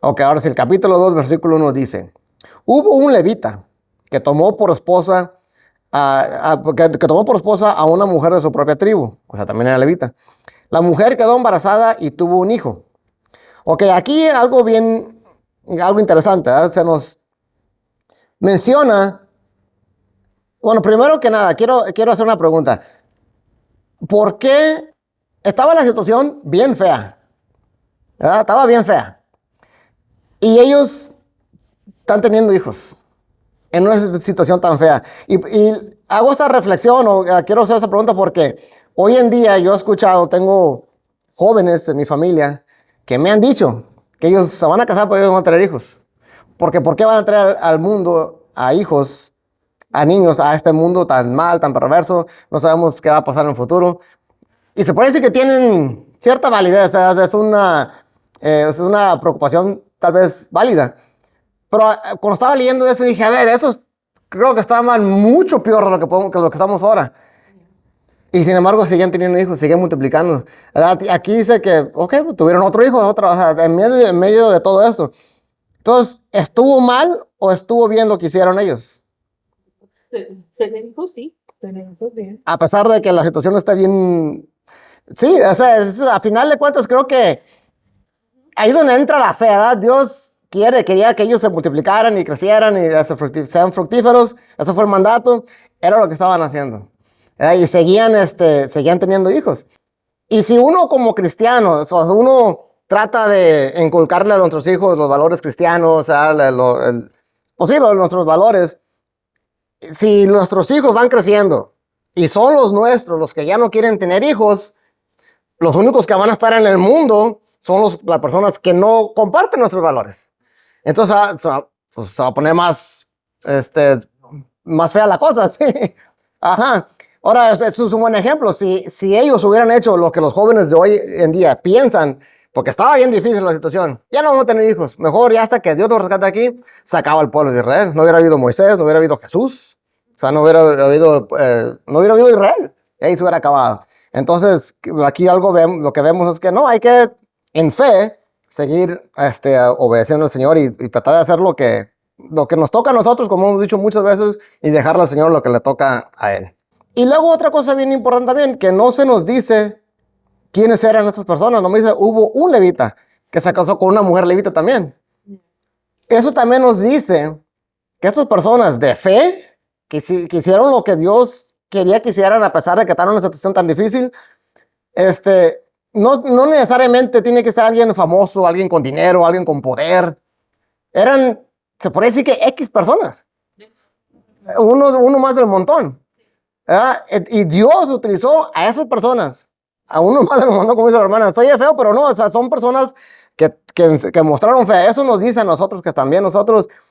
Ok, ahora sí, el capítulo 2, versículo 1 dice, hubo un levita que tomó por esposa que tomó por esposa a una mujer de su propia tribu, o sea, también era levita. La mujer quedó embarazada y tuvo un hijo. Ok, aquí algo interesante, ¿verdad? Se nos menciona, bueno, primero que nada, quiero hacer una pregunta. ¿Por qué estaba la situación bien fea? ¿Verdad? Estaba bien fea. Y ellos están teniendo hijos en una situación tan fea. Y hago esta reflexión o quiero hacer esa pregunta porque hoy en día yo he escuchado, tengo jóvenes en mi familia que me han dicho que ellos se van a casar pero ellos van a tener hijos. Porque ¿por qué van a traer al mundo a hijos, a niños, a este mundo tan mal, tan perverso? No sabemos qué va a pasar en el futuro. Y se puede decir que tienen cierta validez, es una preocupación tal vez válida. Pero cuando estaba leyendo eso dije, a ver, creo que estaban mucho peor de que lo que estamos ahora. Y sin embargo siguen teniendo hijos, siguen multiplicando. Aquí dice que, ok, pues, tuvieron otro hijo, o sea, en medio de todo esto. Entonces, ¿estuvo mal o estuvo bien lo que hicieron ellos? Tenemos, sí, tenemos bien. A pesar de que la situación está bien. Sí, o sea, a final de cuentas creo que ahí es donde entra la fe, ¿verdad? Dios quería que ellos se multiplicaran y crecieran y sean fructíferos. Eso fue el mandato. Era lo que estaban haciendo. Y seguían teniendo hijos. Y si uno como cristiano, o sea, uno trata de inculcarle a nuestros hijos los valores cristianos, pues sí, nuestros valores, si nuestros hijos van creciendo y son los nuestros los que ya no quieren tener hijos, los únicos que van a estar en el mundo son las personas que no comparten nuestros valores. Entonces, pues, se va a poner más fea la cosa, sí. Ajá. Ahora, eso es un buen ejemplo. Si ellos hubieran hecho lo que los jóvenes de hoy en día piensan, porque estaba bien difícil la situación, ya no vamos a tener hijos. Mejor ya hasta que Dios nos rescate aquí, se acaba el pueblo de Israel. No hubiera habido Moisés, no hubiera habido Jesús. O sea, no hubiera habido Israel. Ahí se hubiera acabado. Entonces, aquí lo que vemos es que no, hay que, en fe, seguir obedeciendo al Señor y tratar de hacer lo que nos toca a nosotros, como hemos dicho muchas veces, y dejarle al Señor lo que le toca a Él. Y luego otra cosa bien importante también, que no se nos dice quiénes eran estas personas. No me dice, hubo un levita que se casó con una mujer levita también. Eso también nos dice que estas personas de fe, que hicieron lo que Dios quería que hicieran a pesar de que estaban en una situación tan difícil, no necesariamente tiene que ser alguien famoso, alguien con dinero, alguien con poder. Se puede decir que X personas. Uno más del montón. ¿Verdad? Y Dios utilizó a esas personas, a uno más del montón, como dice la hermana. Soy feo, pero no, o sea, son personas que mostraron fe. Eso nos dice a nosotros que también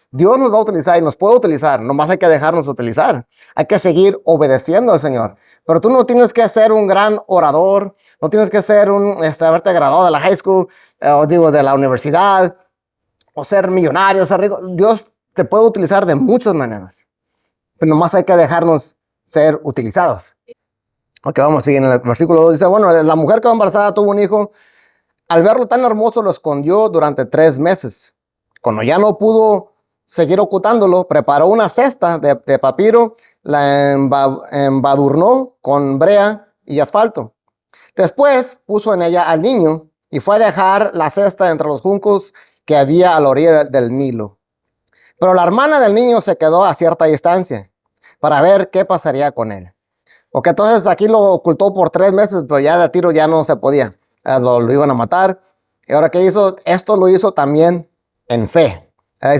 Dios nos va a utilizar y nos puede utilizar. Nomás hay que dejarnos utilizar. Hay que seguir obedeciendo al Señor. Pero tú no tienes que ser un gran orador, no tienes que ser haberte graduado de la high school, o digo, de la universidad, o ser millonario, ser rico. Dios te puede utilizar de muchas maneras. Pero nomás hay que dejarnos ser utilizados. Ok, vamos a seguir en el versículo 2. Dice, bueno, la mujer quedó embarazada, tuvo un hijo. Al verlo tan hermoso, lo escondió durante 3 meses. Cuando ya no pudo seguir ocultándolo, preparó una cesta de papiro, la embadurnó con brea y asfalto. Después puso en ella al niño y fue a dejar la cesta entre los juncos que había a la orilla del Nilo. Pero la hermana del niño se quedó a cierta distancia para ver qué pasaría con él. Ok, entonces aquí lo ocultó por 3 meses, pero ya de tiro ya no se podía. Lo iban a matar. Y ahora, ¿qué hizo? Esto lo hizo también en fe.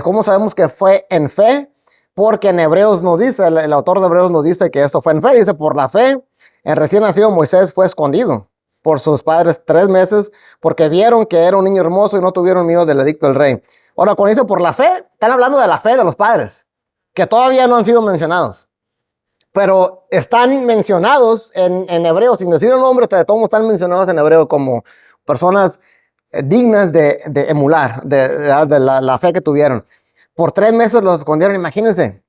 ¿Cómo sabemos que fue en fe? Porque en Hebreos nos dice, el autor de Hebreos nos dice que esto fue en fe. Dice, por la fe, el recién nacido Moisés fue escondido por sus padres 3 meses, porque vieron que era un niño hermoso y no tuvieron miedo del edicto del rey. Ahora, cuando dice por la fe, están hablando de la fe de los padres, que todavía no han sido mencionados. Pero están mencionados en hebreo, sin decir el nombre, todos están mencionados en hebreo como personas dignas de emular, de la fe que tuvieron. Por 3 meses los escondieron, imagínense.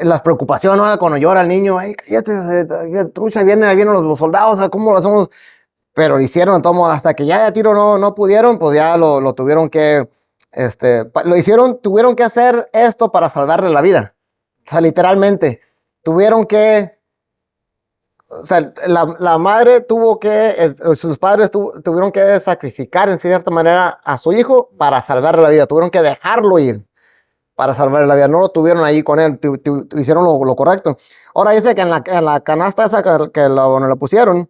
Las preocupaciones, ¿no? Cuando llora el niño, ay, cállate, trucha, vienen los soldados, ¿cómo lo hacemos? pero lo hicieron hasta que ya de tiro no pudieron, pues ya lo tuvieron que, tuvieron que hacer esto para salvarle la vida. O sea, literalmente, tuvieron que, o sea, la madre tuvo que, sus padres tuvieron que sacrificar en cierta manera a su hijo para salvarle la vida. Tuvieron que dejarlo ir para salvarle la vida. No lo tuvieron ahí con él, hicieron lo correcto. Ahora dice que en la canasta esa que lo pusieron,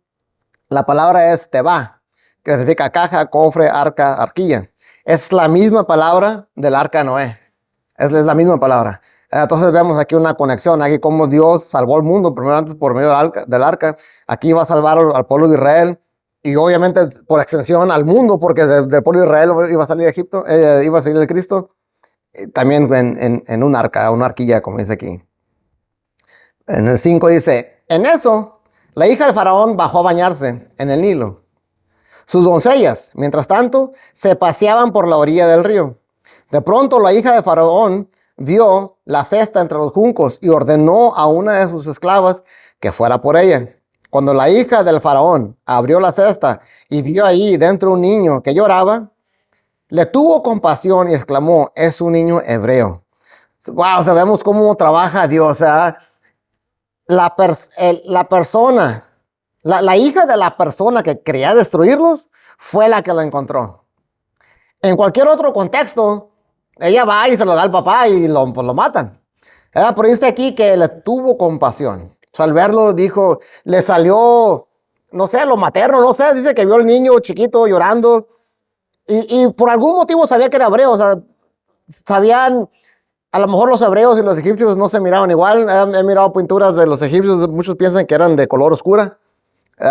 la palabra es teba, que significa caja, cofre, arca, arquilla. Es la misma palabra del arca de Noé. Es la misma palabra. Entonces vemos aquí una conexión, aquí como Dios salvó al mundo, primero antes por medio del arca. Aquí va a salvar al pueblo de Israel y obviamente por extensión al mundo, porque del pueblo de Israel iba a salir Egipto, iba a salir el Cristo, también en un arca, una arquilla, como dice aquí. En el 5 dice, en eso, la hija del faraón bajó a bañarse en el Nilo. Sus doncellas, mientras tanto, se paseaban por la orilla del río. De pronto, la hija del faraón vio la cesta entre los juncos y ordenó a una de sus esclavas que fuera por ella. Cuando la hija del faraón abrió la cesta y vio ahí dentro un niño que lloraba, le tuvo compasión y exclamó, es un niño hebreo. Wow, sabemos cómo trabaja Dios. La persona, la hija de la persona que quería destruirlos fue la que lo encontró. En cualquier otro contexto, ella va y se lo da al papá y pues lo matan. Pero dice aquí que le tuvo compasión. O sea, al verlo dijo, le salió, no sé, lo materno, no sé, dice que vio al niño chiquito llorando y por algún motivo sabía que era hebreo. O sea, sabían, a lo mejor los hebreos y los egipcios no se miraban igual. He mirado pinturas de los egipcios, muchos piensan que eran de color oscura.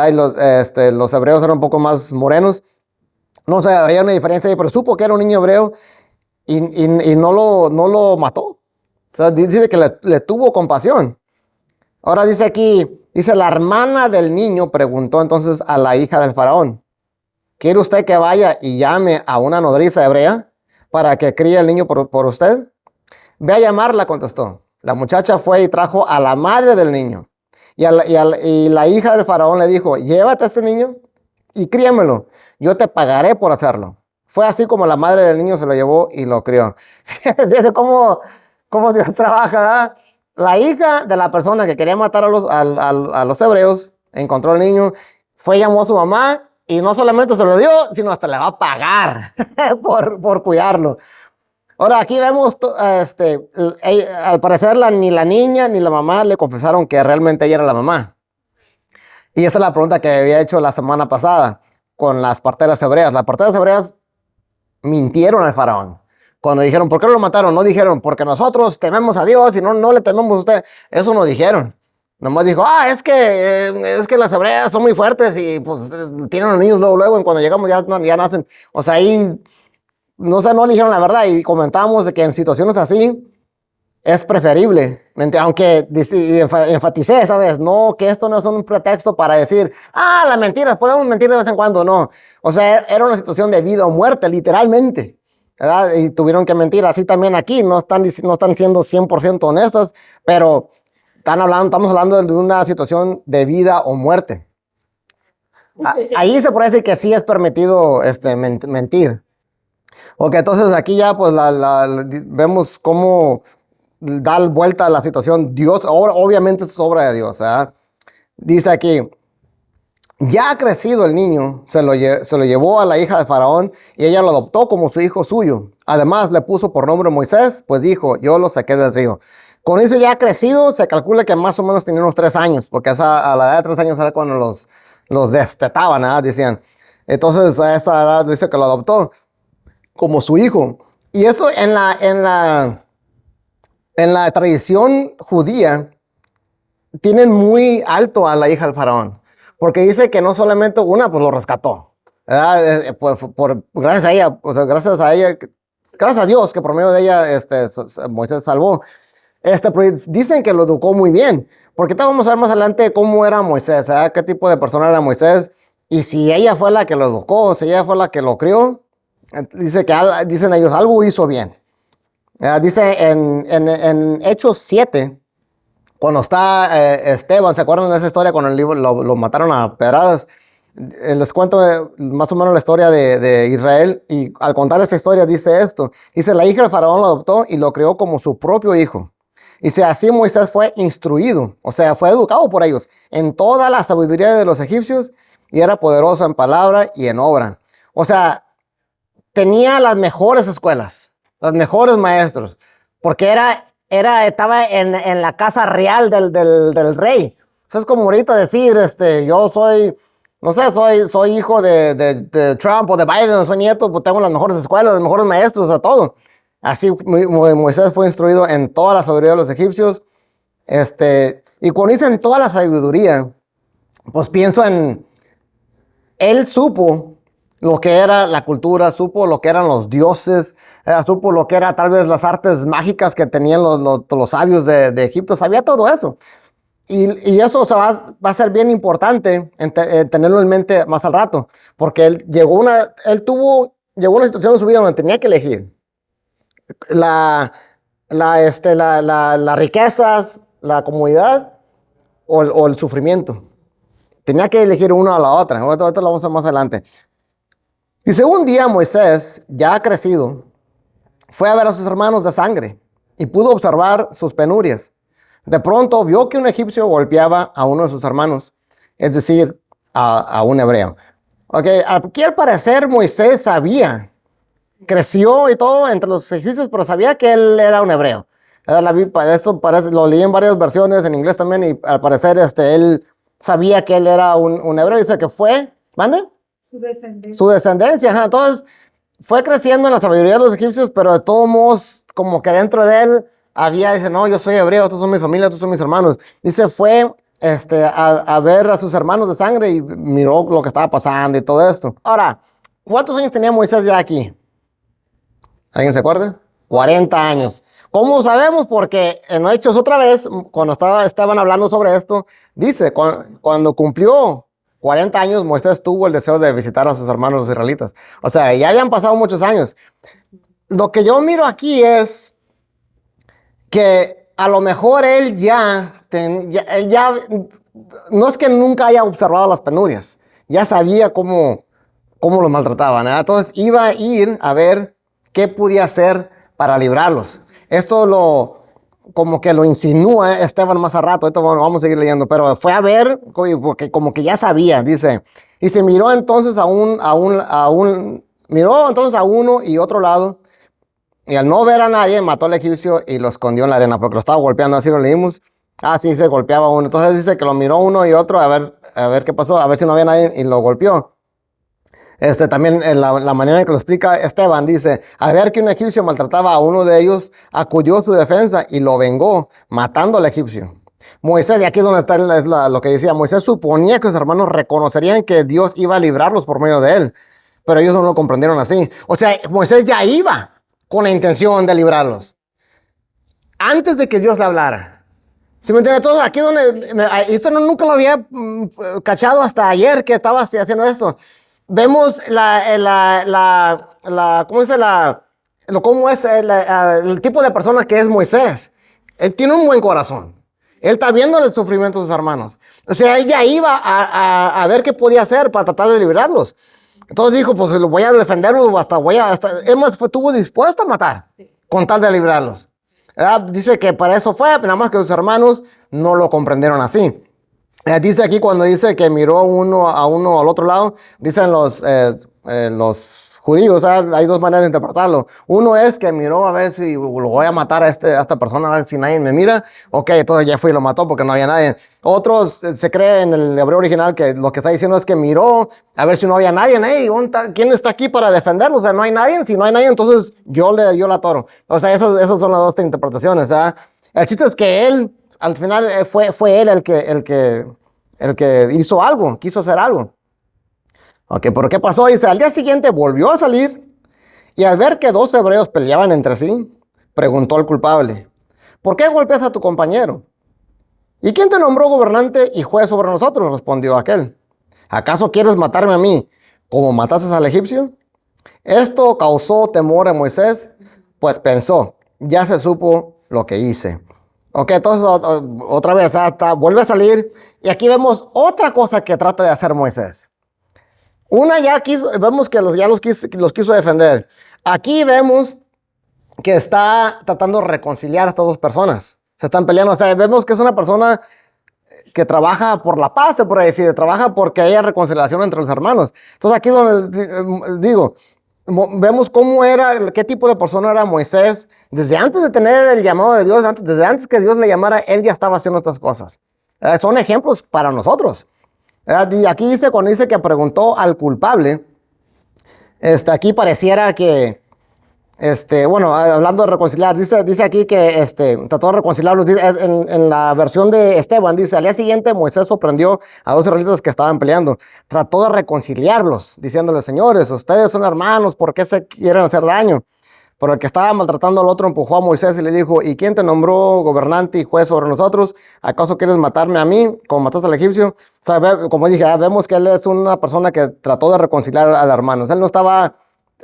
Y los hebreos eran un poco más morenos. No sé, había una diferencia ahí, pero supo que era un niño hebreo y no lo mató. O sea, dice que le tuvo compasión. Ahora dice aquí, dice la hermana del niño preguntó entonces a la hija del faraón, ¿quiere usted que vaya y llame a una nodriza hebrea para que críe el niño por usted? Ve a llamarla, contestó. La muchacha fue y trajo a la madre del niño. Y la hija del faraón le dijo, llévate a este niño y críamelo. Yo te pagaré por hacerlo. Fue así como la madre del niño se lo llevó y lo crió. Fíjate cómo Dios trabaja, ¿verdad? La hija de la persona que quería matar a los hebreos encontró al niño, fue y llamó a su mamá y no solamente se lo dio, sino hasta le va a pagar por cuidarlo. Ahora aquí vemos, al parecer ni la niña ni la mamá le confesaron que realmente ella era la mamá. Y esa es la pregunta que había hecho la semana pasada con las parteras hebreas. Las parteras hebreas mintieron al faraón. Cuando dijeron, ¿por qué lo mataron? No dijeron, porque nosotros tememos a Dios y no le tememos a usted. Eso no dijeron. Nomás dijo, es que las hebreas son muy fuertes y pues tienen los niños luego y cuando llegamos ya nacen. O sea, ahí no le dijeron la verdad y comentábamos de que en situaciones así es preferible, aunque enfaticé, ¿sabes? No, que esto no es un pretexto para decir, las mentiras, podemos mentir de vez en cuando, no. O sea, era una situación de vida o muerte, literalmente, ¿verdad? Y tuvieron que mentir, así también aquí, no están siendo 100% honestos, pero estamos hablando de una situación de vida o muerte. Ahí se puede decir que sí es permitido mentir. Ok, entonces aquí ya pues vemos cómo da vuelta a la situación. Dios, obviamente es obra de Dios. Dice aquí, ya ha crecido el niño, se lo llevó a la hija de Faraón y ella lo adoptó como su hijo suyo. Además le puso por nombre Moisés, pues dijo, yo lo saqué del río. Con eso ya ha crecido, se calcula que más o menos tenía unos 3 años, porque a la edad de 3 años era cuando los destetaban, decían. Entonces a esa edad dice que lo adoptó como su hijo. Y eso en la tradición judía tienen muy alto a la hija del faraón, porque dice que no solamente pues lo rescató, ¿verdad? Gracias a ella, o sea, gracias a Dios que por medio de ella Moisés salvó. Pero dicen que lo educó muy bien, porque vamos a ver más adelante cómo era Moisés, qué tipo de persona era Moisés, y si ella fue la que lo educó, si ella fue la que lo crió. Dicen ellos, algo hizo bien. Dice en Hechos 7, cuando está Esteban, ¿se acuerdan de esa historia? Cuando lo mataron a pedradas. Les cuento más o menos la historia de Israel, y al contar esa historia dice esto. Dice, la hija del faraón lo adoptó y lo crió como su propio hijo. Dice, así Moisés fue instruido, o sea, fue educado por ellos en toda la sabiduría de los egipcios, y era poderoso en palabra y en obra. O sea, tenía las mejores escuelas, los mejores maestros, porque estaba en la casa real del rey. Eso es como ahorita decir, yo soy, no sé, soy hijo de Trump o de Biden, soy nieto, pues tengo las mejores escuelas, los mejores maestros, a todo. Así Moisés fue instruido en toda la sabiduría de los egipcios. Y cuando dicen toda la sabiduría, pues pienso en, él supo lo que era la cultura, supo lo que eran los dioses, supo lo que era tal vez las artes mágicas que tenían los sabios de Egipto, sabía todo eso. Y eso, o sea, va a ser bien importante tenerlo en mente más al rato, porque llegó a una situación en su vida donde tenía que elegir las riquezas, la comodidad o el sufrimiento. Tenía que elegir una o la otra. Ahorita lo vamos a ver más adelante. Dice, un día Moisés, ya crecido, fue a ver a sus hermanos de sangre y pudo observar sus penurias. De pronto vio que un egipcio golpeaba a uno de sus hermanos, es decir, a un hebreo. Aquí al parecer Moisés creció y todo entre los egipcios, pero sabía que él era un hebreo. Esto lo leí en varias versiones, en inglés también, y al parecer él sabía que él era un hebreo. Dice que fue, ¿mande? Su descendencia. Ajá. Entonces, fue creciendo en la sabiduría de los egipcios, pero de todos modos, como que dentro de él dice, no, yo soy hebreo, estos son mi familia, estos son mis hermanos. Dice, fue a ver a sus hermanos de sangre y miró lo que estaba pasando y todo esto. Ahora, ¿cuántos años tenía Moisés ya aquí? ¿Alguien se acuerda? 40 años. ¿Cómo sabemos? Porque en Hechos otra vez, cuando estaban hablando sobre esto, dice, cuando cumplió 40 años, Moisés tuvo el deseo de visitar a sus hermanos los israelitas. O sea, ya habían pasado muchos años. Lo que yo miro aquí es que a lo mejor él ya, no es que nunca haya observado las penurias, ya sabía cómo los maltrataban, ¿eh? Entonces iba a ir a ver qué podía hacer para librarlos. Esto como que lo insinúa Esteban más a rato. Esto vamos a seguir leyendo, pero fue a ver, porque como que ya sabía, dice. Y se miró entonces miró entonces a uno y otro lado, y al no ver a nadie, mató al egipcio y lo escondió en la arena, porque lo estaba golpeando, así lo leímos. Sí, se golpeaba uno. Entonces dice que lo miró uno y otro a ver qué pasó, a ver si no había nadie, y lo golpeó. También la manera en que lo explica Esteban, dice, al ver que un egipcio maltrataba a uno de ellos, acudió a su defensa y lo vengó, matando al egipcio. Moisés, y aquí es donde está lo que decía, Moisés suponía que sus hermanos reconocerían que Dios iba a librarlos por medio de él, pero ellos no lo comprendieron así. O sea, Moisés ya iba con la intención de librarlos, antes de que Dios le hablara. ¿Sí me entiendes? Entonces, aquí esto nunca lo había cachado hasta ayer que estaba haciendo esto. Vemos cómo es el tipo de persona que es Moisés. Él tiene un buen corazón. Él está viendo el sufrimiento de sus hermanos. O sea, él ya iba a ver qué podía hacer para tratar de liberarlos. Entonces dijo, pues lo voy a defender, estuvo dispuesto a matar con tal de librarlos. Dice que para eso fue, nada más que sus hermanos no lo comprendieron así. Dice aquí, cuando dice que miró uno al otro lado, dicen los judíos, hay dos maneras de interpretarlo. Uno es que miró a ver si lo voy a matar a esta persona, a ver si nadie me mira. Ok, entonces ya fue y lo mató porque no había nadie. Otros se cree en el hebreo original que lo que está diciendo es que miró a ver si no había nadie. ¿Quién está aquí para defenderlo? O sea, no hay nadie. Si no hay nadie, entonces yo la atoro. O sea, esas son las dos interpretaciones. El chiste es que él, al final, fue él el que hizo algo, quiso hacer algo. Ok, ¿pero qué pasó? Dice, al día siguiente volvió a salir y al ver que dos hebreos peleaban entre sí, preguntó al culpable, ¿por qué golpeas a tu compañero? ¿Y quién te nombró gobernante y juez sobre nosotros? Respondió aquel. ¿Acaso quieres matarme a mí como mataste al egipcio? Esto causó temor en Moisés, pues pensó, ya se supo lo que hice. Ok, entonces otra vez vuelve a salir y aquí vemos otra cosa que trata de hacer Moisés. Una ya vemos que los quiso defender. Aquí vemos que está tratando de reconciliar a estas dos personas. Se están peleando. O sea, vemos que es una persona que trabaja por la paz, se puede decir, trabaja porque haya reconciliación entre los hermanos. Entonces aquí donde digo, vemos qué tipo de persona era Moisés. Desde antes de tener el llamado de Dios, desde antes que Dios le llamara, él ya estaba haciendo estas cosas. Son ejemplos para nosotros. Y aquí cuando dice que preguntó al culpable, aquí pareciera que, bueno, hablando de reconciliar, dice aquí que trató de reconciliarlos. En la versión de Esteban dice, al día siguiente Moisés sorprendió a dos israelitas que estaban peleando. Trató de reconciliarlos, diciéndoles, señores, ustedes son hermanos, ¿por qué se quieren hacer daño? Pero el que estaba maltratando al otro empujó a Moisés y le dijo, ¿y quién te nombró gobernante y juez sobre nosotros? ¿Acaso quieres matarme a mí como mataste al egipcio? O sea, como dije, vemos que él es una persona que trató de reconciliar a los hermanos. Él no estaba...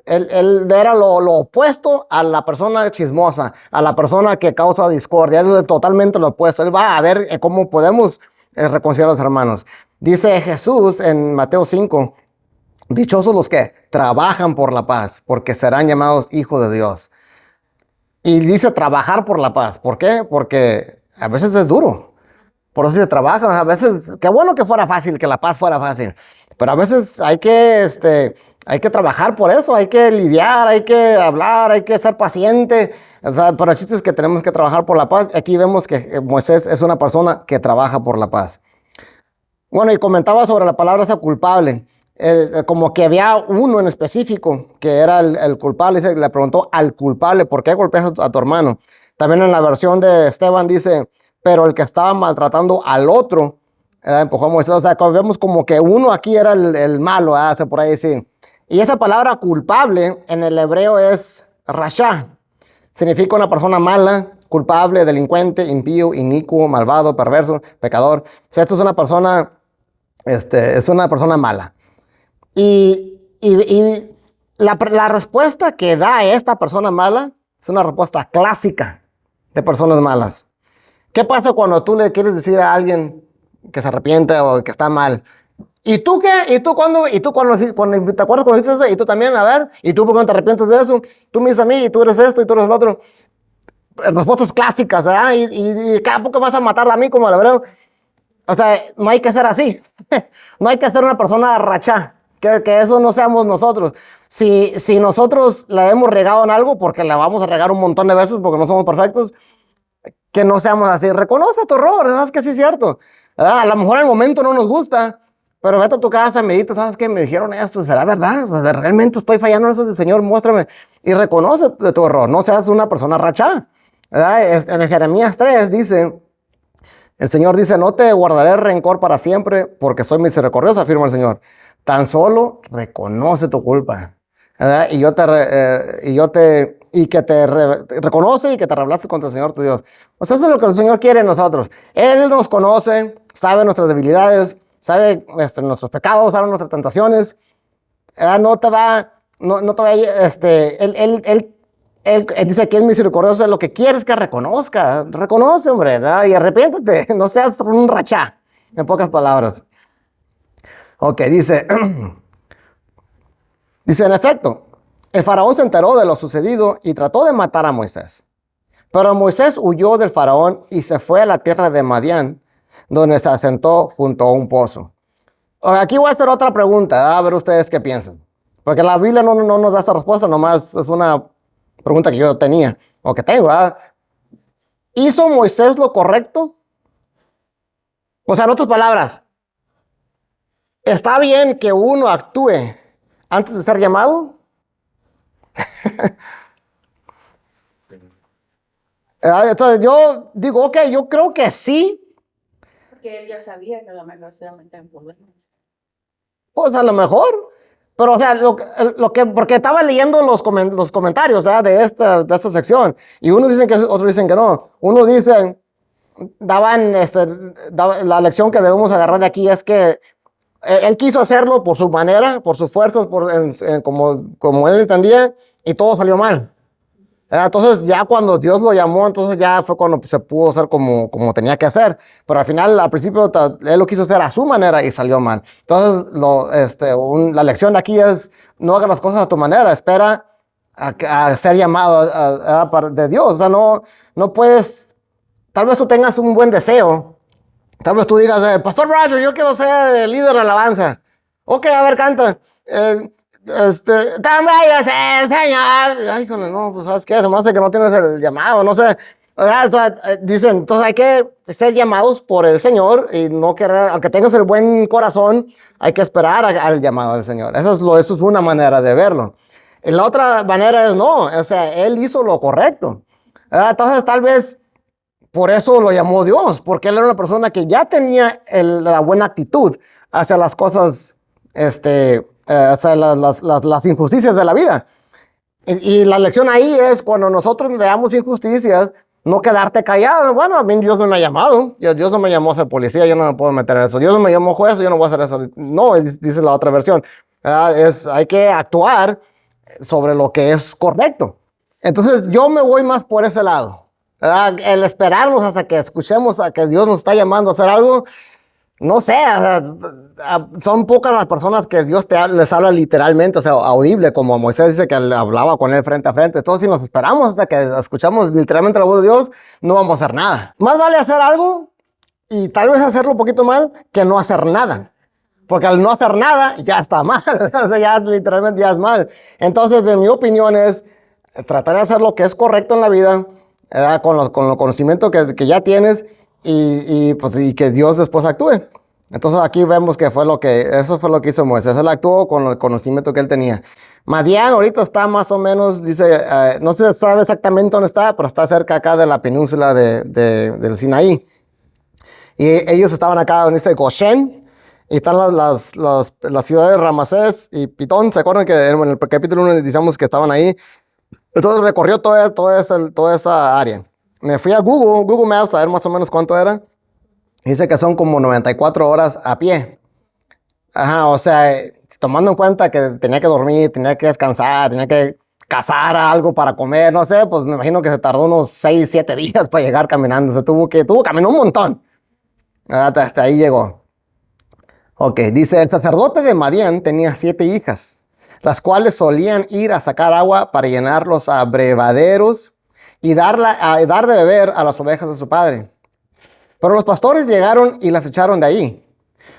Él era lo opuesto a la persona chismosa, a la persona que causa discordia. Él es totalmente lo opuesto. Él va a ver cómo podemos reconciliar a los hermanos. Dice Jesús en Mateo 5, dichosos los que trabajan por la paz, porque serán llamados hijos de Dios. Y dice trabajar por la paz. ¿Por qué? Porque a veces es duro. Por eso se trabaja. A veces, qué bueno que fuera fácil, que la paz fuera fácil. Pero a veces hay que trabajar por eso. Hay que lidiar, hay que hablar, hay que ser paciente. O sea, pero el chiste es que tenemos que trabajar por la paz. Aquí vemos que Moisés es una persona que trabaja por la paz. Bueno, y comentaba sobre la palabra esa culpable. Como que había uno en específico que era el culpable. Le preguntó al culpable, ¿por qué golpeas a tu hermano? También en la versión de Esteban dice, pero el que estaba maltratando al otro, empujó a Moisés. O sea, vemos como que uno aquí era el malo, se por ahí decir. Y esa palabra culpable en el hebreo es rasha. Significa una persona mala, culpable, delincuente, impío, inicuo, malvado, perverso, pecador. O sea, esto es una persona mala. Y la respuesta que da esta persona mala es una respuesta clásica de personas malas. ¿Qué pasa cuando tú le quieres decir a alguien que se arrepiente o que está mal? ¿Y tú qué? ¿Y tú cuando te acuerdas cuando dices eso? ¿Y tú también? A ver, ¿y tú por qué no te arrepientes de eso? Tú me dices a mí, y tú eres esto, y tú eres el otro. Respuestas clásicas, ¿verdad? Y cada poco vas a matarla a mí como al hebreo. O sea, no hay que ser así. No hay que ser una persona rachá. Que eso no seamos nosotros. Si nosotros la hemos regado en algo, porque la vamos a regar un montón de veces porque no somos perfectos, que no seamos así. Reconoce tu error, sabes que sí es cierto. A lo mejor al momento no nos gusta, pero vete a tu casa, medita, sabes que me dijeron esto, ¿será verdad? Realmente estoy fallando en eso, Señor, muéstrame. Y reconoce tu error, no seas una persona rachá. En Jeremías 3 dice, el Señor dice, no te guardaré rencor para siempre, porque soy misericordioso, afirma el Señor. Tan solo reconoce tu culpa. ¿Verdad? Y que te reconoce y que te rebelaste contra el Señor tu Dios. O sea, eso es lo que el Señor quiere en nosotros. Él nos conoce, sabe nuestras debilidades, sabe nuestros pecados, sabe nuestras tentaciones. No te va, él dice que es misericordioso. Lo que quiere es que reconoce, hombre, ¿verdad? Y arrepiéntete, no seas un rachá, en pocas palabras. Ok, dice, en efecto, el faraón se enteró de lo sucedido y trató de matar a Moisés. Pero Moisés huyó del faraón y se fue a la tierra de Madián, donde se asentó junto a un pozo. Aquí voy a hacer otra pregunta, a ver ustedes qué piensan. Porque la Biblia no nos da esa respuesta, nomás es una pregunta que yo tenía, o que tengo. ¿Hizo Moisés lo correcto? O sea, en otras palabras, ¿está bien que uno actúe antes de ser llamado? Entonces yo digo, ok, yo creo que sí. Porque él ya sabía que a lo mejor se iba a meter en problemas. Pues a lo mejor. Pero, o sea, porque estaba leyendo los comentarios de esta sección. Y unos dicen que sí, otros dicen que no. Unos dicen, la lección que debemos agarrar de aquí es que él quiso hacerlo por su manera, por sus fuerzas, como él entendía, y todo salió mal. Entonces ya cuando Dios lo llamó, entonces ya fue cuando se pudo hacer como tenía que hacer. Pero al final, al principio, él lo quiso hacer a su manera y salió mal. Entonces la lección de aquí es, no hagas las cosas a tu manera, espera a ser llamado de Dios. O sea, no puedes, tal vez tú tengas un buen deseo. Tal vez tú digas, Pastor Roger, yo quiero ser el líder de alabanza. Ok, a ver, canta. Tan bello es el Señor. Ay, híjole, no, pues sabes qué, se me hace que no tienes el llamado, no sé. O sea, dicen, entonces hay que ser llamados por el Señor y no querer, aunque tengas el buen corazón, hay que esperar al llamado del Señor. Eso es una manera de verlo. Y la otra manera es no, o sea, Él hizo lo correcto. Entonces tal vez por eso lo llamó Dios, porque él era una persona que ya tenía la buena actitud hacia las cosas, hacia las injusticias de la vida. Y la lección ahí es cuando nosotros veamos injusticias, no quedarte callado. Bueno, a mí Dios no me ha llamado. Dios no me llamó a ser policía, yo no me puedo meter en eso. Dios no me llamó juez, yo no voy a hacer eso. No, dice la otra versión. Hay que actuar sobre lo que es correcto. Entonces yo me voy más por ese lado. El esperarnos hasta que escuchemos a que Dios nos está llamando a hacer algo, no sé, o sea, son pocas las personas que Dios les habla literalmente, o sea, audible, como Moisés dice que hablaba con él frente a frente. Entonces, si nos esperamos hasta que escuchamos literalmente la voz de Dios, no vamos a hacer nada. Más vale hacer algo y tal vez hacerlo un poquito mal que no hacer nada. Porque al no hacer nada, ya está mal. O sea, ya literalmente ya es mal. Entonces, en mi opinión es tratar de hacer lo que es correcto en la vida, con los conocimientos que ya tienes y que Dios después actúe. Entonces aquí vemos que eso fue lo que hizo Moisés. Él actuó con el conocimiento que él tenía. Madián ahorita está más o menos, dice, no se sabe exactamente dónde está, pero está cerca acá de la península del Sinaí. Y ellos estaban acá, donde dice Goshen, y están las ciudades de Ramasés y Pitón. ¿Se acuerdan que en el capítulo 1 decíamos que estaban ahí? Entonces recorrió toda esa área. Me fui a Google Maps a ver más o menos cuánto era. Dice que son como 94 horas a pie. Ajá, o sea, tomando en cuenta que tenía que dormir, tenía que descansar, tenía que cazar algo para comer, no sé, pues me imagino que se tardó unos 6, 7 días para llegar caminando. Se tuvo que caminar un montón. Hasta ahí llegó. Ok, dice, el sacerdote de Madián tenía 7 hijas, las cuales solían ir a sacar agua para llenar los abrevaderos y dar de beber a las ovejas de su padre. Pero los pastores llegaron y las echaron de ahí.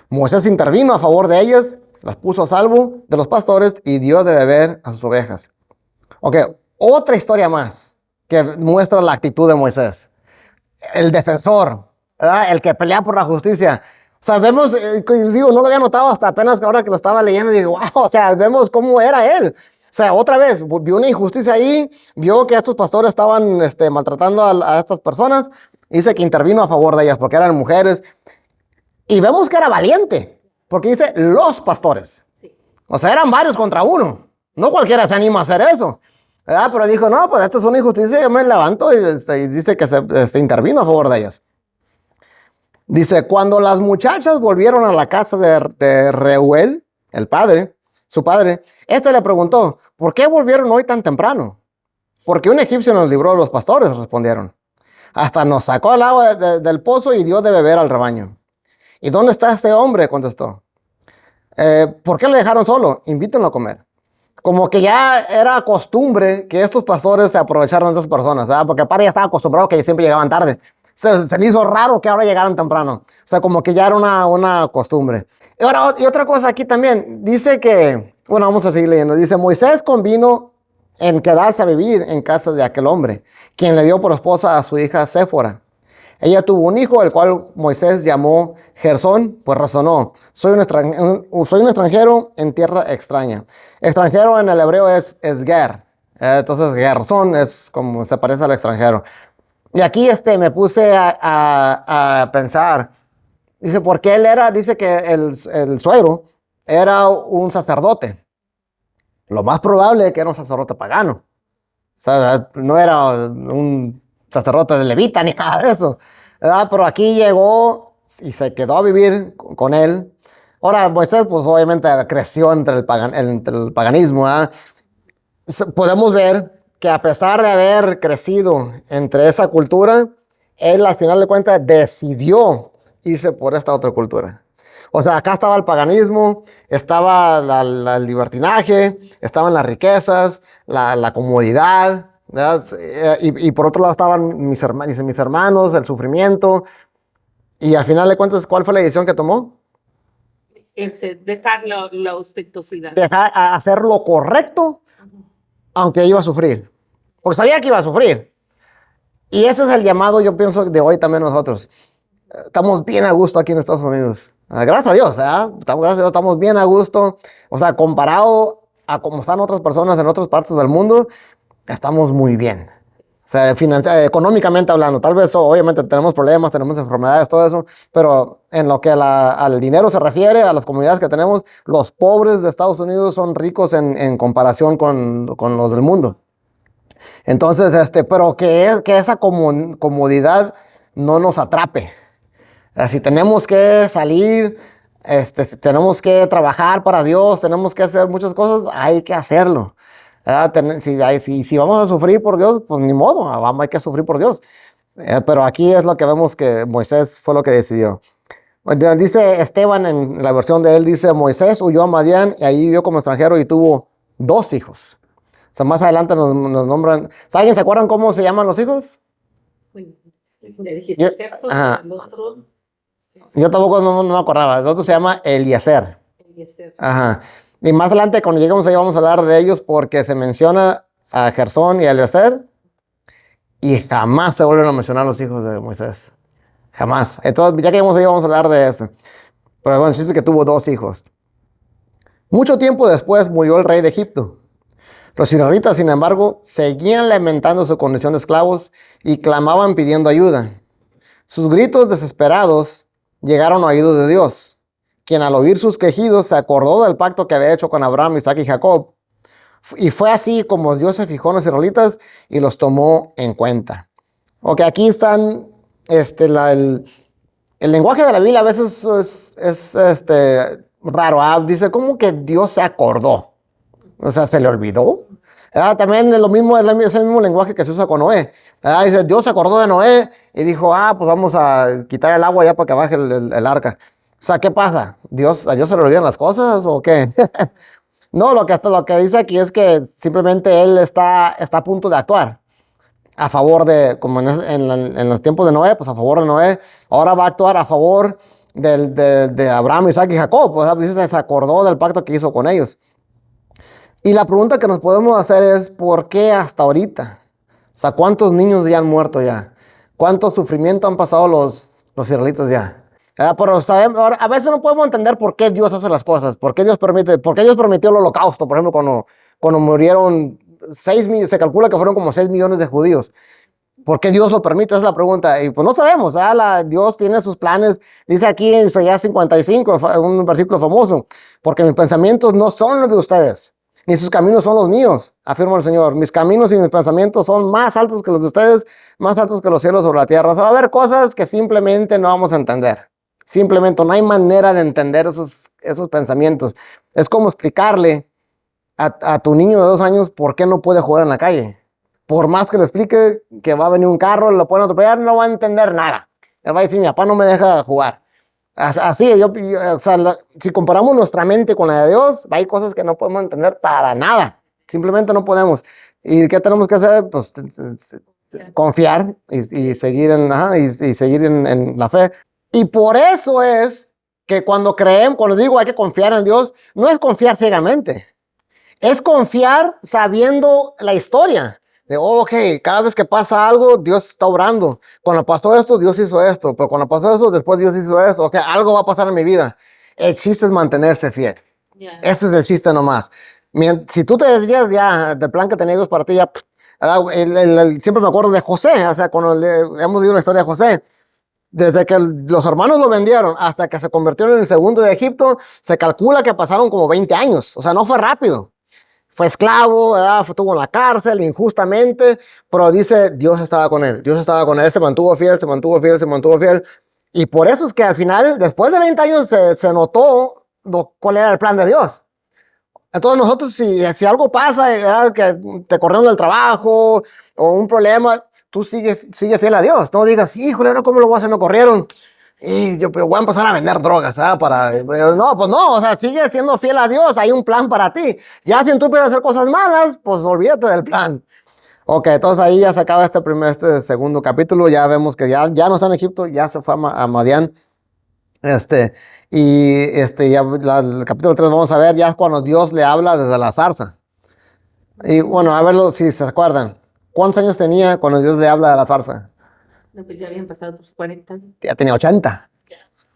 Moisés intervino a favor de ellas, las puso a salvo de los pastores y dio de beber a sus ovejas. Ok, otra historia más que muestra la actitud de Moisés. El defensor, ¿verdad? El que pelea por la justicia. O sea, vemos, no lo había notado hasta apenas ahora que lo estaba leyendo y digo, wow, o sea, vemos cómo era él. O sea, otra vez, vio una injusticia ahí, vio que estos pastores estaban maltratando a estas personas, dice que intervino a favor de ellas porque eran mujeres. Y vemos que era valiente, porque dice los pastores. O sea, eran varios contra uno. No cualquiera se anima a hacer eso. ¿Verdad? Pero dijo, no, pues esto es una injusticia, yo me levanto y dice que se intervino a favor de ellas. Dice, cuando las muchachas volvieron a la casa de Reuel, su padre, este le preguntó, ¿por qué volvieron hoy tan temprano? Porque un egipcio nos libró de los pastores, respondieron. Hasta nos sacó el agua del pozo y dio de beber al rebaño. ¿Y dónde está este hombre?, contestó. ¿Por qué le dejaron solo? Invítenlo a comer. Como que ya era costumbre que estos pastores se aprovecharan de esas personas, ¿verdad? Porque el padre ya estaba acostumbrado que siempre llegaban tarde. Se le hizo raro que ahora llegaran temprano. O sea, como que ya era una costumbre. Y otra cosa aquí también. Dice que, bueno, vamos a seguir leyendo. Dice, Moisés convino en quedarse a vivir en casa de aquel hombre, quien le dio por esposa a su hija Séfora. Ella tuvo un hijo, el cual Moisés llamó Gersón, pues razonó, soy un extranjero en tierra extraña. Extranjero en el hebreo es ger. Entonces Gersón es como se parece al extranjero. Y aquí me puse a pensar, dice, porque dice que el suegro era un sacerdote. Lo más probable es que era un sacerdote pagano. O sea, no era un sacerdote de levita ni nada de eso, ¿verdad? Pero aquí llegó y se quedó a vivir con él. Ahora, Moisés, pues obviamente creció entre el paganismo, ¿verdad? Podemos ver que a pesar de haber crecido entre esa cultura, él al final de cuentas decidió irse por esta otra cultura. O sea, acá estaba el paganismo, estaba el libertinaje, estaban las riquezas, la comodidad, ¿verdad? Y por otro lado estaban mis hermanos, el sufrimiento. Y al final de cuentas, ¿cuál fue la decisión que tomó? Dejar la ostentosidad. Dejar hacer lo correcto, aunque iba a sufrir. Porque sabía que iba a sufrir. Y ese es el llamado, yo pienso, de hoy también nosotros. Estamos bien a gusto aquí en Estados Unidos. Gracias a Dios, gracias a Dios, estamos bien a gusto. O sea, comparado a cómo están otras personas en otras partes del mundo, estamos muy bien. O sea, económicamente hablando, tal vez obviamente tenemos problemas, tenemos enfermedades, todo eso, pero en lo que al dinero se refiere, a las comunidades que tenemos, los pobres de Estados Unidos son ricos en comparación con los del mundo. Entonces, pero que esa comodidad no nos atrape. Si tenemos que salir, si tenemos que trabajar para Dios, tenemos que hacer muchas cosas, hay que hacerlo. Si vamos a sufrir por Dios, pues ni modo, hay que sufrir por Dios. Pero aquí es lo que vemos que Moisés fue lo que decidió. Dice Esteban en la versión de él, dice Moisés huyó a Madián y ahí vivió como extranjero y tuvo 2 hijos. O sea, más adelante nos nombran. ¿Alguien se acuerdan cómo se llaman los hijos? Yo tampoco no me acordaba. El otro se llama Eliezer. Ajá. Y más adelante, cuando lleguemos ahí, vamos a hablar de ellos porque se menciona a Gersón y a Eliezer y jamás se vuelven a mencionar los hijos de Moisés. Jamás. Entonces, ya que llegamos ahí, vamos a hablar de eso. Pero bueno, dice que tuvo 2 hijos. Mucho tiempo después murió el rey de Egipto. Los israelitas, sin embargo, seguían lamentando su condición de esclavos y clamaban pidiendo ayuda. Sus gritos desesperados llegaron a oídos de Dios, quien al oír sus quejidos se acordó del pacto que había hecho con Abraham, Isaac y Jacob. Y fue así como Dios se fijó en los israelitas y los tomó en cuenta. Ok, aquí están, el lenguaje de la Biblia a veces es raro. Dice, ¿cómo que Dios se acordó? O sea, ¿se le olvidó? También es el mismo lenguaje que se usa con Noé. Dice, Dios se acordó de Noé y dijo, pues vamos a quitar el agua ya para que baje el arca. O sea, ¿qué pasa? ¿A Dios se le olvidan las cosas o qué? No, lo que dice aquí es que simplemente Él está a punto de actuar a favor de, como en los tiempos de Noé, pues a favor de Noé. Ahora va a actuar a favor de Abraham, Isaac y Jacob. Pues dice, se acordó del pacto que hizo con ellos. Y la pregunta que nos podemos hacer es, ¿por qué hasta ahorita? O sea, ¿cuántos niños ya han muerto ya? ¿Cuánto sufrimiento han pasado los israelitas ya? Pero a veces no podemos entender por qué Dios hace las cosas, por qué Dios permitió el holocausto, por ejemplo, cuando murieron se calcula que fueron como 6 millones de judíos. ¿Por qué Dios lo permite? Esa es la pregunta. Y pues no sabemos. Dios tiene sus planes. Dice aquí en Isaías 55, un versículo famoso, porque mis pensamientos no son los de ustedes, ni sus caminos son los míos, afirma el Señor. Mis caminos y mis pensamientos son más altos que los de ustedes, más altos que los cielos sobre la tierra. O sea, va a haber cosas que simplemente no vamos a entender. Simplemente no hay manera de entender esos pensamientos. Es como explicarle a tu niño de 2 años por qué no puede jugar en la calle. Por más que le explique que va a venir un carro, lo pueden atropellar, no va a entender nada. Él va a decir, mi papá no me deja jugar. Así, o sea, si comparamos nuestra mente con la de Dios, hay cosas que no podemos entender para nada. Simplemente no podemos. ¿Y qué tenemos que hacer? Pues confiar y seguir en la fe. Y por eso es que cuando digo hay que confiar en Dios, no es confiar ciegamente. Es confiar sabiendo la historia. Ok, cada vez que pasa algo, Dios está obrando. Cuando pasó esto, Dios hizo esto. Pero cuando pasó eso, después Dios hizo eso. Ok, algo va a pasar en mi vida. El chiste es mantenerse fiel. Yeah. Ese es el chiste nomás. Si tú te desvías ya del plan que tenía Dios para ti, ya, siempre me acuerdo de José. O sea, cuando hemos leído la historia de José, desde que los hermanos lo vendieron hasta que se convirtió en el segundo de Egipto, se calcula que pasaron como 20 años. O sea, no fue rápido. Fue esclavo, estuvo en la cárcel injustamente, pero dice, Dios estaba con él. Dios estaba con él, se mantuvo fiel, se mantuvo fiel, se mantuvo fiel. Y por eso es que al final, después de 20 años, se notó cuál era el plan de Dios. Entonces nosotros, si algo pasa, que te corrieron del trabajo o un problema, tú sigue fiel a Dios. No digas, híjole, ¿no? ¿Cómo lo voy a hacer? Me corrieron. Y yo pues, voy a empezar a vender drogas, no, pues no, o sea, sigue siendo fiel a Dios, hay un plan para ti. Ya si tú empiezas a hacer cosas malas, pues olvídate del plan. Ok, entonces ahí ya se acaba este segundo capítulo, ya vemos que ya no está en Egipto, ya se fue a Madián. Ya el capítulo 3 vamos a ver ya es cuando Dios le habla desde la zarza. Y bueno, a verlo si se acuerdan. ¿Cuántos años tenía cuando Dios le habla de la zarza? No, pues ya habían pasado tus 40 años. Ya tenía 80.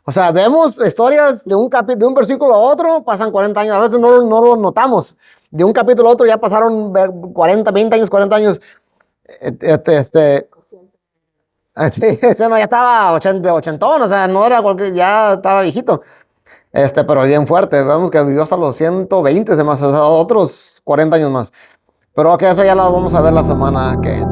O sea, vemos historias de un versículo a otro, pasan 40 años, a veces no lo notamos. De un capítulo a otro ya pasaron 40, 20 años, 40 años. Sí, ese no, ya estaba ochentón, o sea, no era cualquier, ya estaba viejito. Pero bien fuerte, vemos que vivió hasta los 120, se más, o sea, otros 40 años más. Pero ok, eso ya lo vamos a ver la semana que